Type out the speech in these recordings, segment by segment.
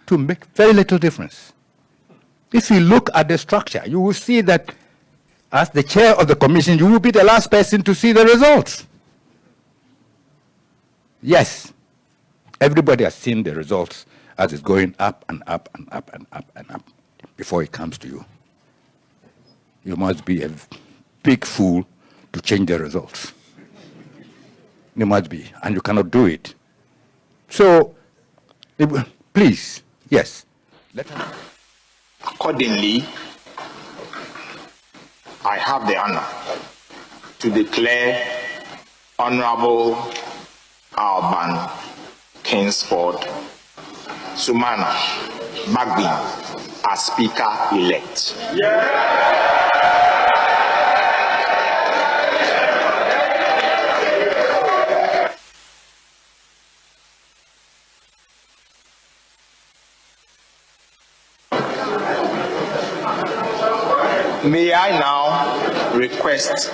to make very little difference. If you look at the structure, you will see that as the chair of the commission, you will be the last person to see the results. Yes, everybody has seen the results as it's going up and up and up and up and up before it comes to you. You must be a big fool to change the results. You must be, and you cannot do it. So, please, yes. Accordingly, I have the honor to declare Honorable Alban Kingsford Sumana Bagbin as Speaker-elect. May I now request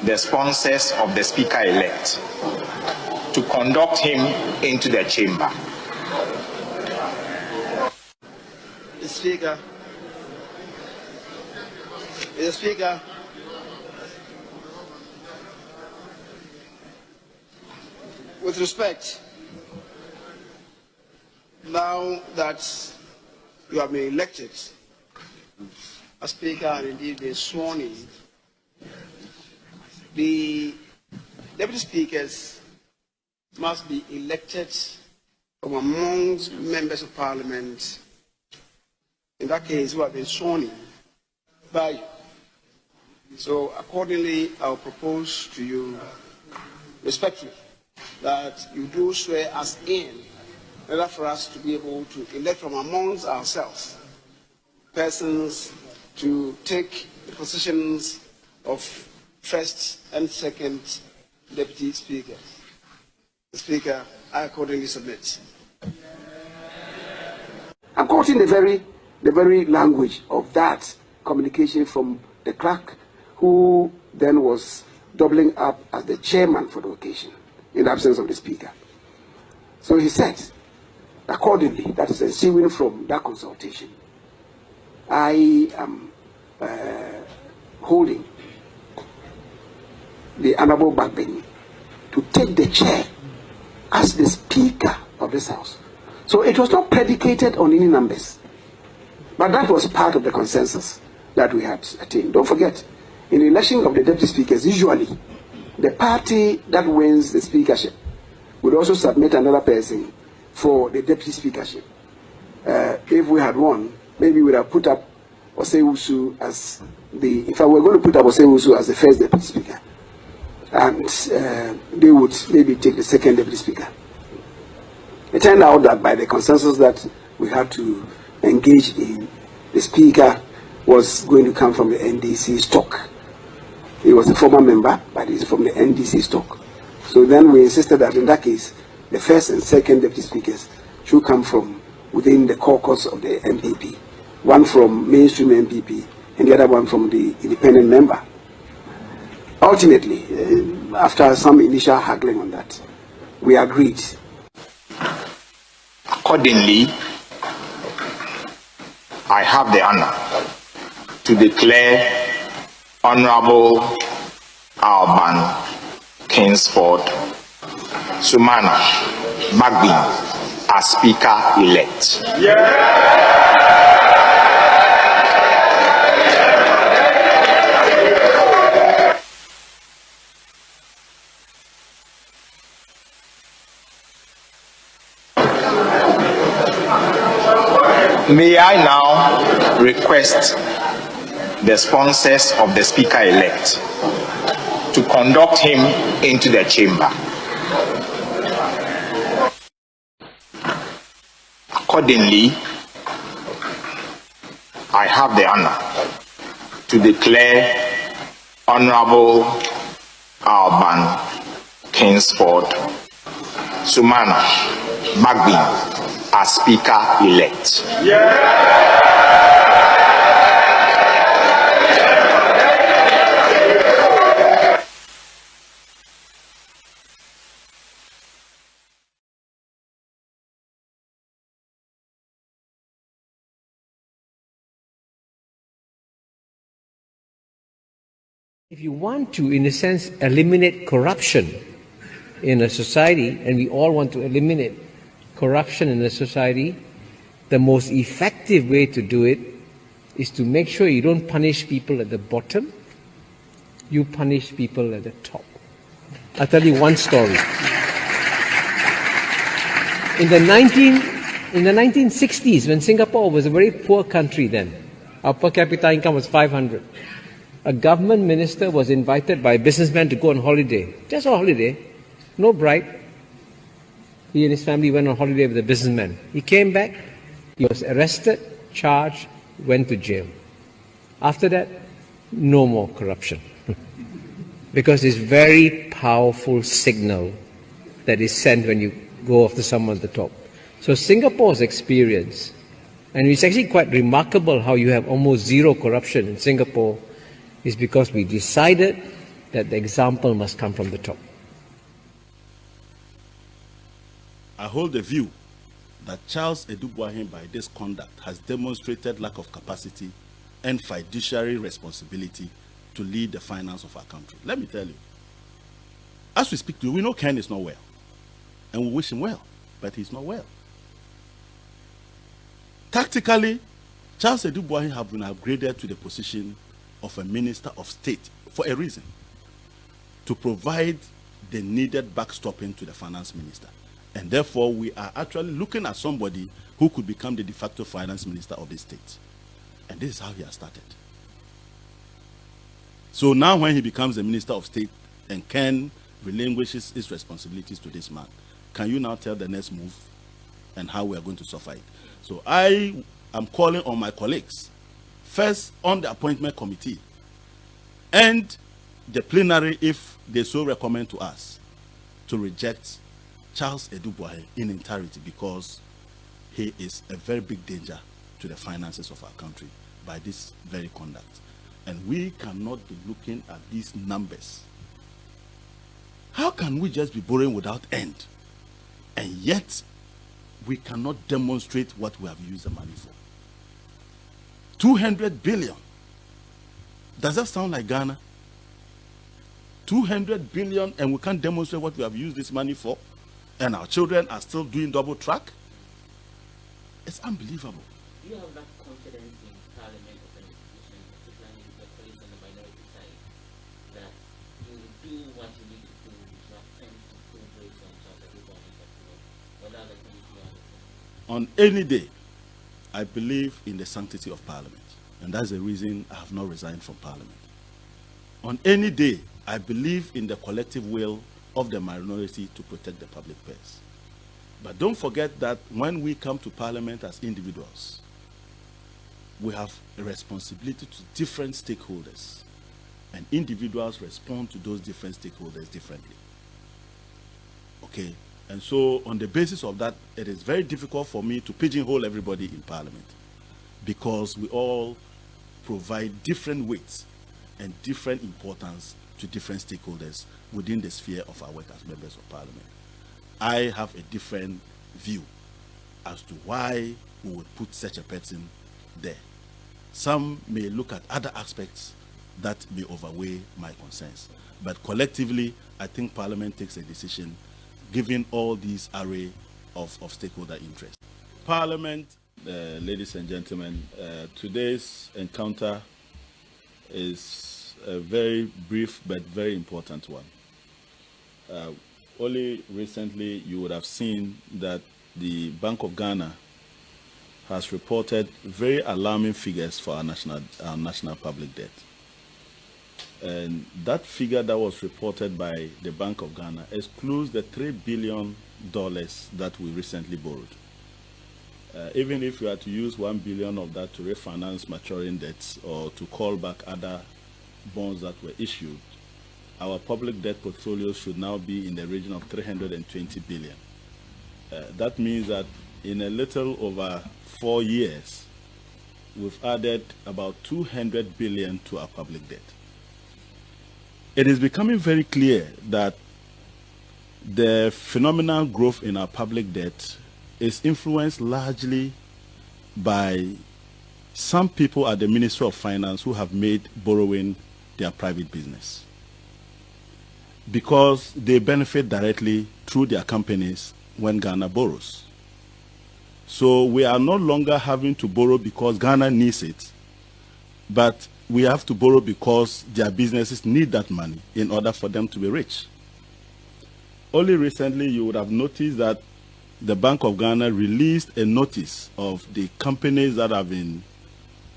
the sponsors of the Speaker-elect to conduct him into the chamber. Mr. Speaker, Mr. Speaker, with respect, now that you have been elected as Speaker and indeed been sworn in, the Deputy Speakers must be elected from amongst members of Parliament, in that case, who have been sworn in by you. So accordingly, I will propose to you respectfully that you do swear us in order for us to be able to elect from amongst ourselves persons to take the positions of first and second deputy speakers. The Speaker, I accordingly submit. I'm quoting the very language of that communication from the clerk, who then was doubling up as the chairman for the occasion in the absence of the Speaker. So he said, accordingly, that is ensuing from that consultation, I am holding the Honorable Bagbin to take the chair as the Speaker of this House. So it was not predicated on any numbers, but that was part of the consensus that we had attained. Don't forget, in the election of the deputy speakers, usually the party that wins the speakership would also submit another person for the deputy speakership. If we had won, maybe we would have put up Osei-Usu as the, if I were going to put up Osei-Usu as the first deputy speaker, and they would maybe take the second deputy speaker. It turned out that by the consensus that we had to engage in, the speaker was going to come from the NDC stock. He was a former member, but he's from the NDC stock. So then we insisted that in that case, the first and second deputy speakers should come from within the caucus of the MPP. One from mainstream MPP and the other one from the independent member. Ultimately, after some initial haggling on that, we agreed. Accordingly, I have the honor to declare Honorable Alban Kingsford Sumana Bagbin as Speaker-elect. May I now request the sponsors of the Speaker-elect to conduct him into the chamber. Accordingly, I have the honor to declare Honorable Alban Kingsford Sumana Bagbin as Speaker-elect. If you want to, in a sense, eliminate corruption in a society, and we all want to eliminate corruption in a society, the most effective way to do it is to make sure you don't punish people at the bottom, you punish people at the top. I'll tell you one story. In the 1960s, when Singapore was a very poor country then, our per capita income was 500. A government minister was invited by a businessman to go on holiday, just on holiday, no bribe. He and his family went on holiday with the businessman. He came back, he was arrested, charged, went to jail. After that, no more corruption. Because it's a very powerful signal that is sent when you go after someone at the top. So Singapore's experience, and it's actually quite remarkable how you have almost zero corruption in Singapore, is because we decided that the example must come from the top. I hold the view that Charles Edugboahin, by this conduct, has demonstrated lack of capacity and fiduciary responsibility to lead the finance of our country. Let me tell you, as we speak to you, we know Ken is not well, and we wish him well, but he's not well. Tactically, Charles Edugboahin has been upgraded to the position of a Minister of State for a reason, to provide the needed backstopping to the Finance Minister. And therefore, we are actually looking at somebody who could become the de facto Finance Minister of the state. And this is how he has started. So now when he becomes the Minister of State and Ken relinquishes his responsibilities to this man, can you now tell the next move and how we are going to suffer it? So I am calling on my colleagues, first on the appointment committee and the plenary, if they so recommend to us, to reject Charles Edugboahin in entirety, because he is a very big danger to the finances of our country by this very conduct. And we cannot be looking at these numbers. How can we just be borrowing without end? And yet, we cannot demonstrate what we have used the money for. 200 billion. Does that sound like Ghana? 200 billion, and we can't demonstrate what we have used this money for? And our children are still doing double track? It's unbelievable. Do you have that confidence in Parliament as an institution, particularly with your colleagues on the minority side, that you will do what you need to do to attempt to pull brakes on Charles Edugboahin, or other committee? On any day, I believe in the sanctity of Parliament. And that's the reason I have not resigned from Parliament. On any day, I believe in the collective will of the minority to protect the public purse. But don't forget that when we come to Parliament as individuals, we have a responsibility to different stakeholders, and individuals respond to those different stakeholders differently. Okay, and so on the basis of that, it is very difficult for me to pigeonhole everybody in Parliament, because we all provide different weights and different importance to different stakeholders within the sphere of our work as members of Parliament. I have a different view as to why we would put such a person there. Some may look at other aspects that may overweigh my concerns. But collectively, I think Parliament takes a decision given all these array of stakeholder interests. Parliament, ladies and gentlemen, today's encounter is a very brief but very important one. Only recently you would have seen that the Bank of Ghana has reported very alarming figures for our national public debt. And that figure that was reported by the Bank of Ghana excludes the $3 billion that we recently borrowed. Even if we are to use $1 billion of that to refinance maturing debts or to call back other bonds that were issued, our public debt portfolio should now be in the region of 320 billion. That means that in a little over 4 years, we've added about 200 billion to our public debt. It is becoming very clear that the phenomenal growth in our public debt is influenced largely by some people at the Ministry of Finance who have made borrowing their private business, because they benefit directly through their companies when Ghana borrows. So we are no longer having to borrow because Ghana needs it, but we have to borrow because their businesses need that money in order for them to be rich. Only recently you would have noticed that the Bank of Ghana released a notice of the companies that have been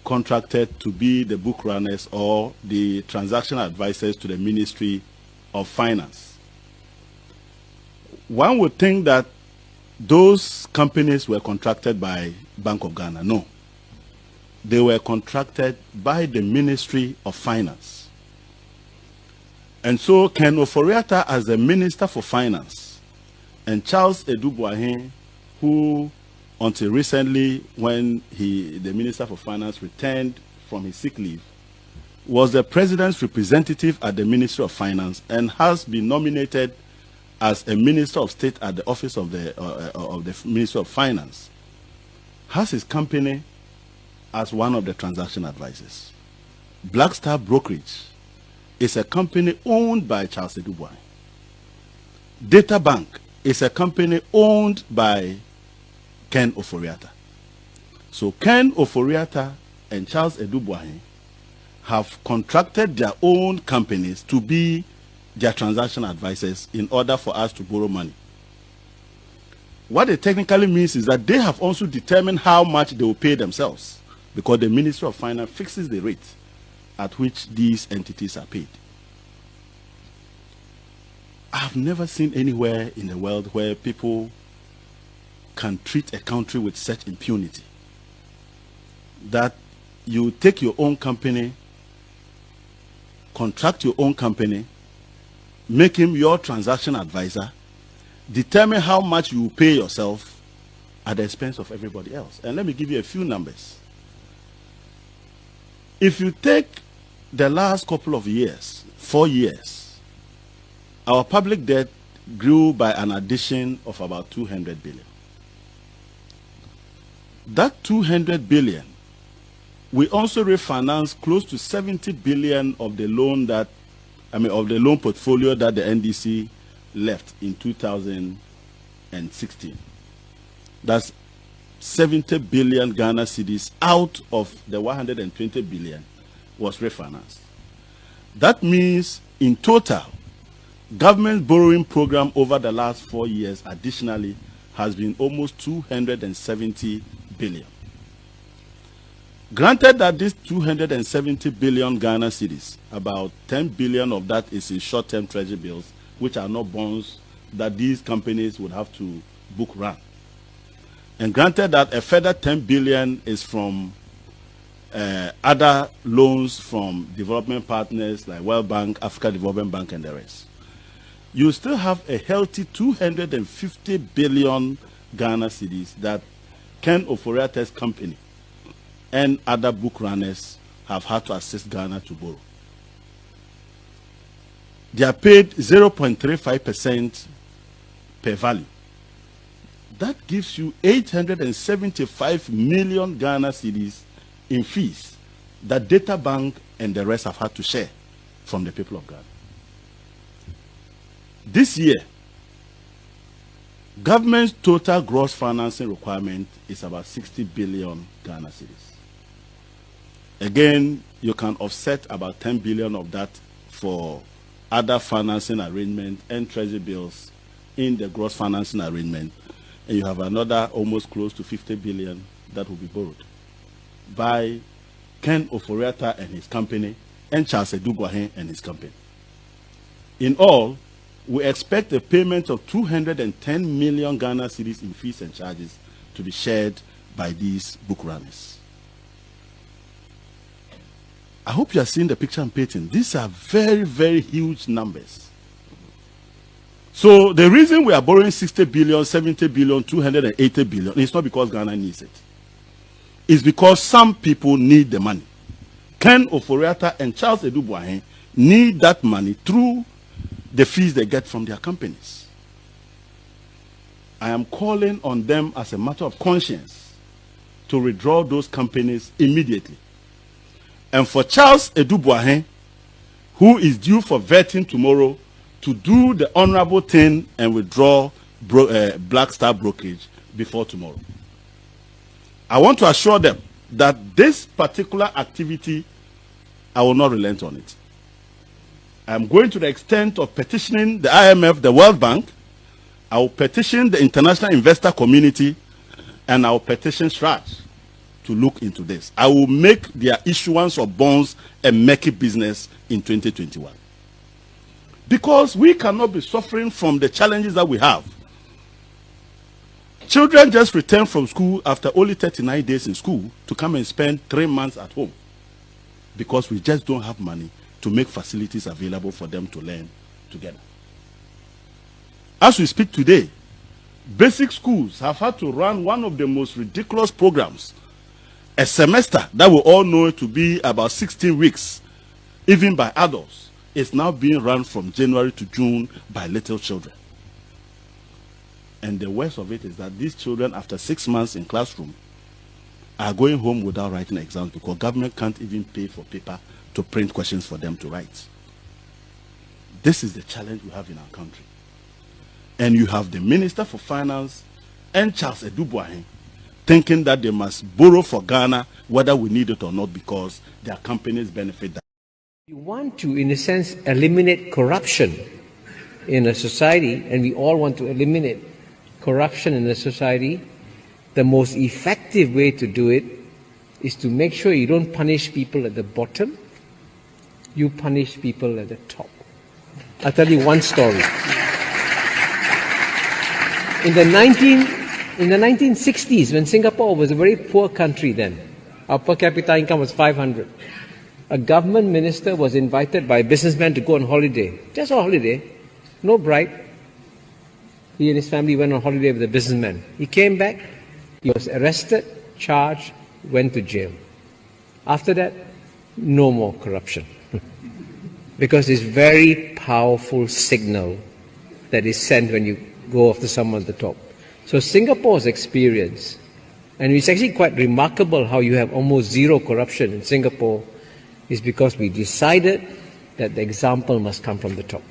contracted to be the book runners or the transaction advisors to the Ministry of Finance. One would think that those companies were contracted by Bank of Ghana. No. They were contracted by the Ministry of Finance. And so Ken Ofori-Atta, as the Minister for Finance, and Charles Edou-Boahen, who until recently, when the Minister for Finance returned from his sick leave, was the President's representative at the Ministry of Finance and has been nominated as a Minister of State at the office of the Ministry of Finance, has his company as one of the transaction advisors. Black Star Brokerage is a company owned by Charles Edou-Boahen. Data Bank is a company owned by Ken Ofori-Atta. So Ken Ofori-Atta and Charles Edou-Boahen have contracted their own companies to be their transaction advisors in order for us to borrow money. What it technically means is that they have also determined how much they will pay themselves, because the Ministry of Finance fixes the rate at which these entities are paid. I have never seen anywhere in the world where people can treat a country with such impunity, that you take your own company, contract your own company, make him your transaction advisor, determine how much you pay yourself at the expense of everybody else. And let me give you a few numbers. If you take the last couple of years, 4 years, our public debt grew by an addition of about 200 billion. That 200 billion, we also refinanced close to 70 billion of the loan of the loan portfolio that the NDC left in 2016. That's 70 billion Ghana cedis out of the 120 billion was refinanced. That means in total, government borrowing program over the last 4 years additionally has been almost 270 billion. Granted that this 270 billion Ghana cedis, about 10 billion of that is in short-term treasury bills, which are not bonds that these companies would have to book run. And granted that a further 10 billion is from other loans from development partners like World Bank, Africa Development Bank, and the rest. You still have a healthy 250 billion Ghana cedis that Ken Ofori-Atta's company and other book runners have had to assist Ghana to borrow. They are paid 0.35% per value. That gives you 875 million Ghana cedis in fees that Data Bank and the rest have had to share from the people of Ghana. This year, government's total gross financing requirement is about 60 billion Ghana cedis. Again, you can offset about 10 billion of that for other financing arrangement and treasury bills in the gross financing arrangement. And you have another almost close to 50 billion that will be borrowed by Ken Ofori-Atta and his company and Charles Edou-Boahen and his company. In all, we expect a payment of 210 million Ghana cedis in fees and charges to be shared by these book runners. I hope you are seeing the picture I'm painting. These are very, very huge numbers. So the reason we are borrowing 60 billion, 70 billion, 280 billion is not because Ghana needs it. It's because some people need the money. Ken Ofori-Atta and Charles Edou-Boahen need that money through the fees they get from their companies. I am calling on them as a matter of conscience to withdraw those companies immediately. And for Charles Edou-Boahen who is due for vetting tomorrow to do the honorable thing and withdraw Black Star brokerage before tomorrow. I want to assure them that this particular activity, I will not relent on it. I'm going to the extent of petitioning the IMF, the World Bank. I will petition the international investor community, and I will petition Scratch to look into this. I will make their issuance of bonds a murky business in 2021. Because we cannot be suffering from the challenges that we have. Children just return from school after only 39 days in school to come and spend 3 months at home because we just don't have money to make facilities available for them to learn together. As we speak today, basic schools have had to run one of the most ridiculous programs. A semester that we all know to be about 16 weeks, even by adults, is now being run from January to June by little children. And the worst of it is that these children, after 6 months in classroom, are going home without writing exams because government can't even pay for paper to print questions for them to write. This is the challenge we have in our country. And you have the Minister for Finance and Charles Edubuahin thinking that they must borrow for Ghana whether we need it or not because their companies benefit that. You want to, in a sense, eliminate corruption in a society, and we all want to eliminate corruption in a society. The most effective way to do it is to make sure you don't punish people at the bottom, you punish people at the top. I'll tell you one story. In the 1960s, when Singapore was a very poor country then, our per capita income was 500. A government minister was invited by a businessman to go on holiday. Just on holiday, no bribe. He and his family went on holiday with the businessman. He came back, he was arrested, charged, went to jail. After that, no more corruption. Because it's a very powerful signal that is sent when you go after someone at the top. So Singapore's experience, and it's actually quite remarkable how you have almost zero corruption in Singapore, is because we decided that the example must come from the top.